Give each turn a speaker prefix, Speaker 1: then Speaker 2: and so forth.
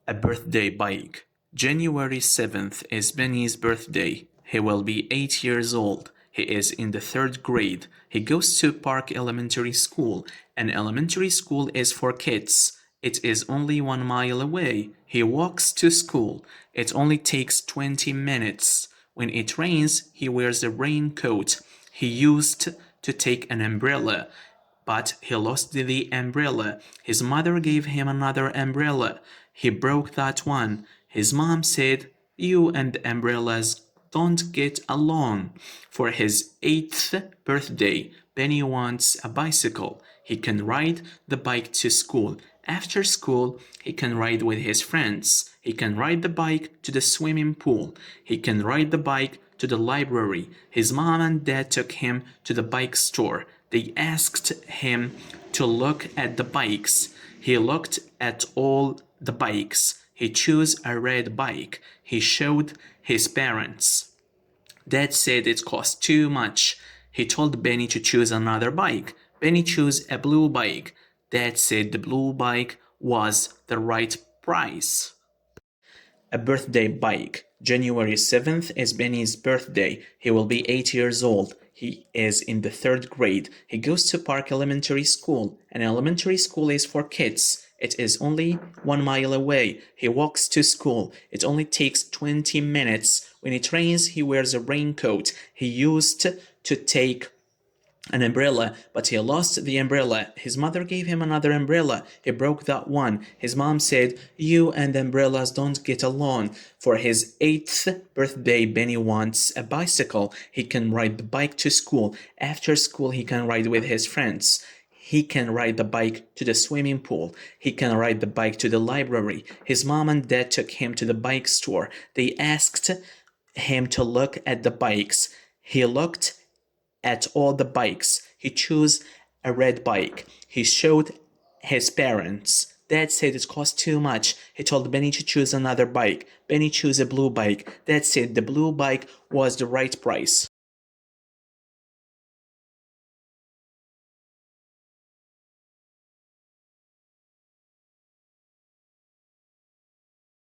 Speaker 1: A birthday bike. January 7th is Benny's birthday. He will be 8 years old. He is in the 3rd grade. He goes to Park Elementary School. An elementary school is for kids. It is only 1 mile away. He walks to school. It only takes 20 minutes. When it rains, he wears a raincoat. He used to take an umbrella, but he lost the umbrella. His mother gave him another umbrella. He broke that one. His mom said, "You and the umbrellas don't get along." For his 8th birthday, Benny wants a bicycle. He can ride the bike to school. After school, he can ride with his friends. He can ride the bike to the swimming pool. He can ride the bike to the library. His mom and dad took him to the bike store. They asked him to look at the bikes. He looked at all the bikes. He chose a red bike. He showed his parents. Dad said it cost too much. He told Benny to choose another bike. Benny chose a blue bike. Dad said the blue bike was the right price. A birthday bike. January 7th is Benny's birthday. He will be 8 years old. He is in the 3rd grade. He goes to Park Elementary School. An elementary school is for kids. It is only 1 mile away. He walks to school. It only takes 20 minutes. When it rains, he wears a raincoat. He used to take an umbrella, but he lost the umbrella. His mother gave him another umbrella. He broke that one. His mom said, "You and umbrellas don't get along." For his 8th birthday, Benny wants a bicycle. He can ride the bike to school. After school, he can ride with his friends. He can ride the bike to the swimming pool. He can ride the bike to the library. His mom and dad took him to the bike store. They asked him to look at the bikes. He looked at all the bikes. He chose a red bike. He showed his parents. Dad said it cost too much. He told Benny to choose another bike. Benny chose a blue bike. Dad said the blue bike was the right price.